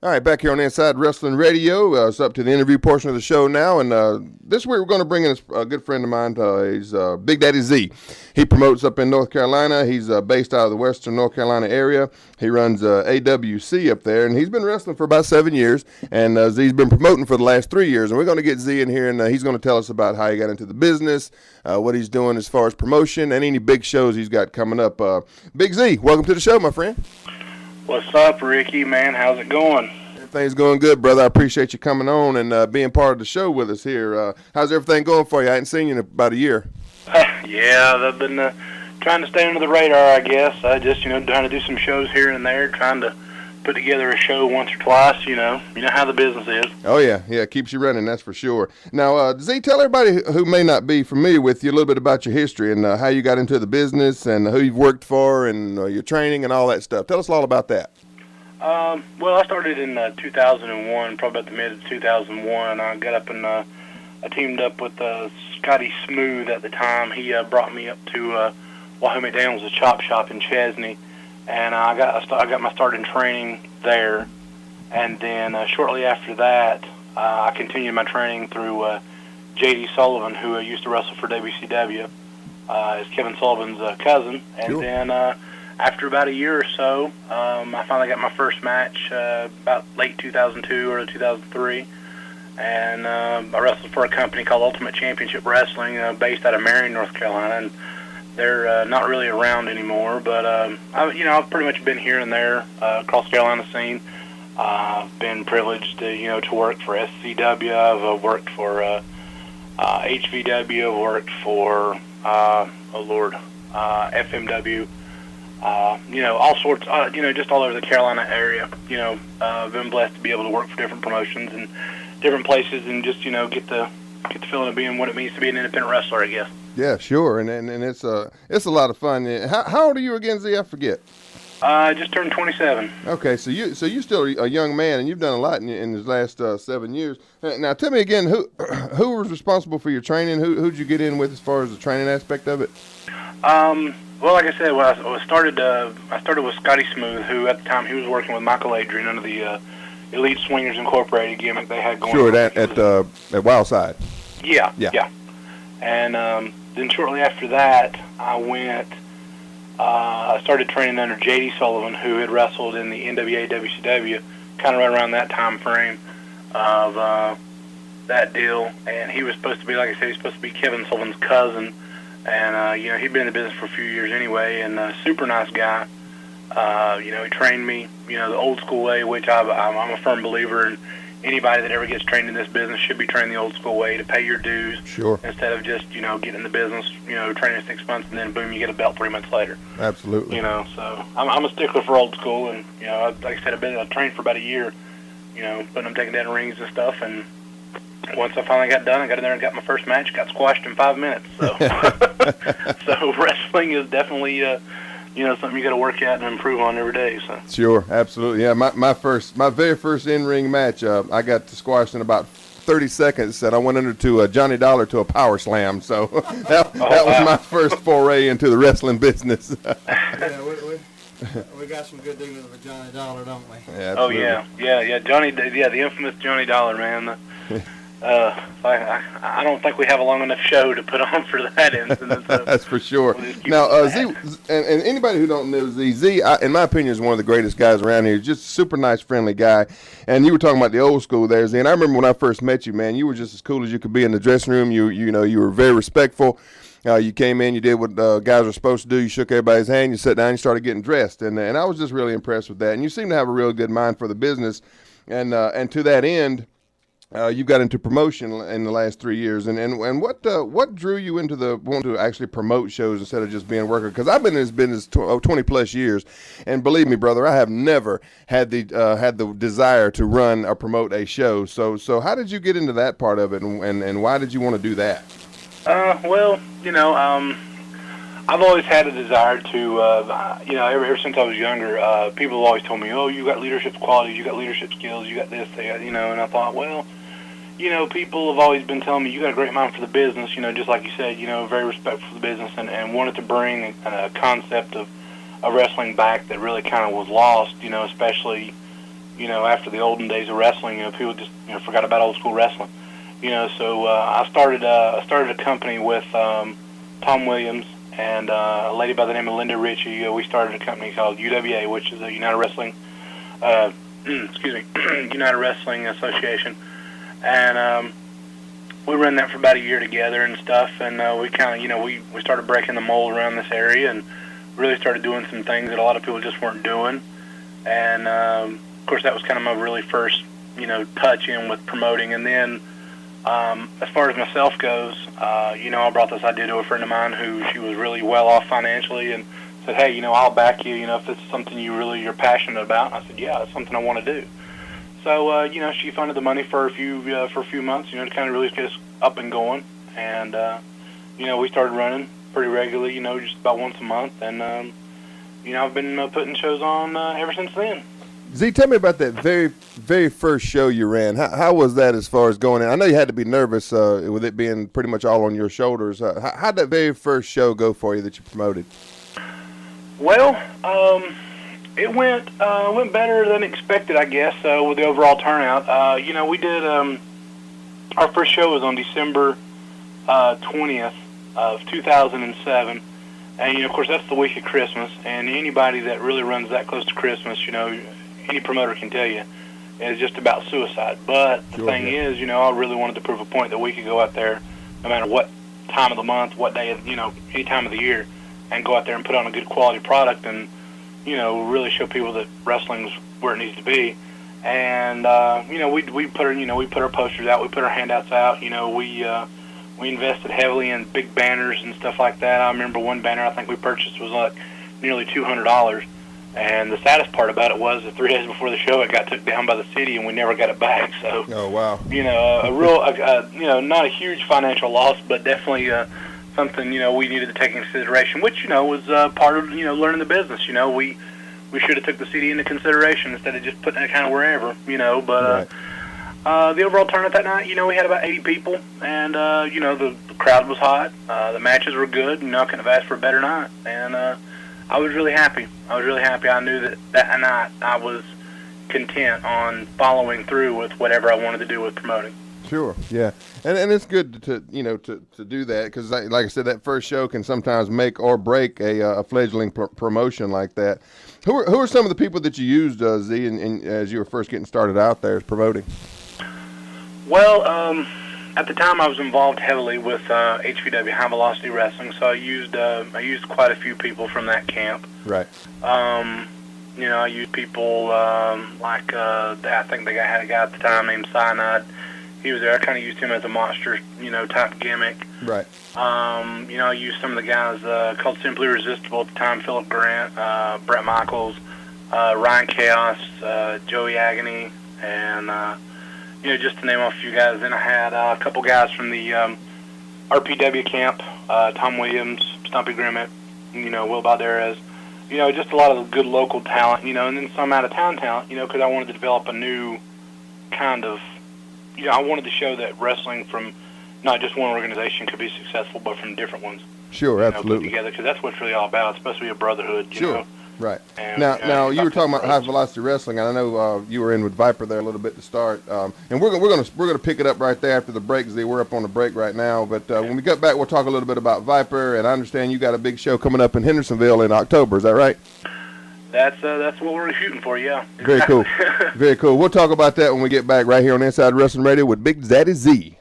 All right, back here on Inside Wrestling Radio. It's up to the interview portion of the show now, and this week we're going to bring in a good friend of mine. He's Big Daddy Z. He promotes up in North Carolina. He's based out of the Western North Carolina area. He runs AWC up there, and he's been wrestling for about 7 years, and Z's been promoting for the last 3 years. And we're going to get Z in here, and he's going to tell us about how he got into the business, what he's doing as far as promotion, and any big shows he's got coming up. Big Z, welcome to the show, my friend. What's up, Ricky, man? How's it going? Everything's going good, brother. I appreciate you coming on and being part of the show with us here. How's everything going for you? I hadn't seen you in about a year. Yeah, I've been trying to stay under the radar, I guess. Just, trying to do some shows here and there, trying to put together a show once or twice, You know how the business is. Oh, yeah. Yeah, it keeps you running, that's for sure. Now, Z, tell everybody who may not be familiar with you a little bit about your history and how you got into the business and who you've worked for and your training and all that stuff. Tell us all about that. Well, I started in 2001, probably about the mid of 2001. I got up and I teamed up with Scotty Smooth at the time. He brought me up to Wahoo McDaniel's, a chop shop in Chesney, and I got my start in training there. And then shortly after that, I continued my training through J.D. Sullivan, who used to wrestle for WCW. Is Kevin Sullivan's cousin, and Sure. then after about a year or so, I finally got my first match about late 2002 or 2003, and I wrestled for a company called Ultimate Championship Wrestling, based out of Marion, North Carolina, and they're not really around anymore. But I've pretty much been here and there across the Carolina scene. I've been privileged to work for SCW. I've worked for HVW. I've worked for FMW. All sorts, just all over the Carolina area. I've been blessed to be able to work for different promotions and different places and just, get the feeling of being what it means to be an independent wrestler, I guess. Yeah, sure, and it's a lot of fun. How old are you again, Z? I forget. I just turned 27. Okay, so you still a young man, and you've done a lot in these last 7 years. Now, tell me again, who was responsible for your training? Who'd you get in with as far as the training aspect of it? Well, like I said, I started with Scotty Smooth, who at the time he was working with Michael Adrian under the Elite Swingers Incorporated gimmick they had going. Sure, on. at Wildside. Yeah. And then shortly after that, I started training under J.D. Sullivan, who had wrestled in the NWA WCW, kind of right around that time frame of that deal. And he was supposed to be, like I said, he's supposed to be Kevin Sullivan's cousin. And, he'd been in the business for a few years anyway, and super nice guy. He trained me, the old school way, which I'm a firm believer in. Anybody that ever gets trained in this business should be trained the old school way, to pay your dues. Sure. Instead of just, getting in the business, training 6 months and then boom, you get a belt 3 months later. Absolutely. So I'm a stickler for old school, and, like I said, I've trained for about a year, putting them taking down rings and stuff, and once I finally got done, I got in there and got my first match, got squashed in 5 minutes. So, so wrestling is definitely, something you got to work at and improve on every day. So. Sure, absolutely. Yeah, my very first in-ring match, I got squashed in about 30 seconds, and I went under to Johnny Dollar to a power slam. So that was my first foray into the wrestling business. We got some good dealings with Johnny Dollar, don't we? Yeah, oh yeah, Johnny, the infamous Johnny Dollar, man. I don't think we have a long enough show to put on for that incident. So that's for sure. Now, Z, and anybody who don't know Z, in my opinion, is one of the greatest guys around here. Just a super nice, friendly guy. And you were talking about the old school there, Z. And I remember when I first met you, man, you were just as cool as you could be in the dressing room. You were very respectful. You came in, you did what guys were supposed to do. You shook everybody's hand, you sat down, you started getting dressed. And I was just really impressed with that. And you seem to have a real good mind for the business. And to that end, you got into promotion in the last 3 years, and what drew you into want to actually promote shows instead of just being a worker? Because I've been in this business 20 plus years, and believe me, brother, I have never had the desire to run or promote a show. So how did you get into that part of it, and why did you want to do that? I've always had a desire to, ever since I was younger, people have always told me, oh, you got leadership qualities, you got leadership skills, you got this, that, and I thought, well, people have always been telling me you got a great mind for the business, just like you said, very respectful for the business, and wanted to bring a concept of wrestling back that really kind of was lost, especially, after the olden days of wrestling, people just forgot about old school wrestling. So I started a company with Tom Williams and a lady by the name of Linda Ritchie. We started a company called UWA, which is a United Wrestling, United Wrestling Association, and we ran that for about a year together and stuff. And we kind of, we started breaking the mold around this area and really started doing some things that a lot of people just weren't doing. And of course, that was kind of my really first, touch in with promoting. And then as far as myself goes, I brought this idea to a friend of mine who she was really well off financially and said, hey, I'll back you, if this is something you're passionate about. And I said, yeah, it's something I want to do. So, she funded the money for a few months, to kind of really get us up and going. And, we started running pretty regularly, just about once a month. And, I've been putting shows on ever since then. Z, tell me about that very, very first show you ran. How was that as far as going in? I know you had to be nervous with it being pretty much all on your shoulders. How'd that very first show go for you that you promoted? Well, it went better than expected, I guess, with the overall turnout. We did our first show was on December 20th of 2007. And, of course, that's the week of Christmas. And anybody that really runs that close to Christmas, any promoter can tell you, is just about suicide. But the thing is, I really wanted to prove a point that we could go out there, no matter what time of the month, what day, any time of the year, and go out there and put on a good quality product and, really show people that wrestling's where it needs to be. And, we put our posters out, we put our handouts out, we invested heavily in big banners and stuff like that. I remember one banner I think we purchased was like nearly $200. And the saddest part about it was that 3 days before the show, it got took down by the city, and we never got it back. So, oh wow, a real, not a huge financial loss, but definitely something we needed to take into consideration, which was part of learning the business. We should have took the city into consideration instead of just putting it kind of wherever. But the overall turnout that night, we had about 80 people, and the crowd was hot. The matches were good. I couldn't have asked for a better night, and I was really happy. I knew that night I was content on following through with whatever I wanted to do with promoting. Sure, yeah, and it's good to do that because, like I said, that first show can sometimes make or break a fledgling promotion like that. Who are some of the people that you used, Z, and as you were first getting started out there promoting? Well, at the time I was involved heavily with HVW, High Velocity Wrestling, so I used quite a few people from that camp. Right. I used people like I think they had a guy at the time named Cyanide. He was there. I kind of used him as a monster, type gimmick. Right. I used some of the guys called Simply Irresistible at the time, Philip Grant, Brett Michaels, Ryan Chaos, Joey Agony, and just to name off a few guys. Then I had a couple guys from the RPW camp, Tom Williams, Stumpy Grimmett, Will Balderas, just a lot of good local talent, and then some out-of-town talent, because I wanted to develop a new kind of, I wanted to show that wrestling from not just one organization could be successful, but from different ones. Sure, absolutely. Together, because that's what it's really all about. It's supposed to be a brotherhood, you know. Right. And, now you were talking about High Velocity Wrestling, and I know you were in with Viper there a little bit to start, and we're gonna pick it up right there after the break. We're up on the break right now, but when we get back, we'll talk a little bit about Viper. And I understand you got a big show coming up in Hendersonville in October. Is that right? That's what we're shooting for, yeah. Very cool. Very cool. We'll talk about that when we get back right here on Inside Wrestling Radio with Big Zaddy Z.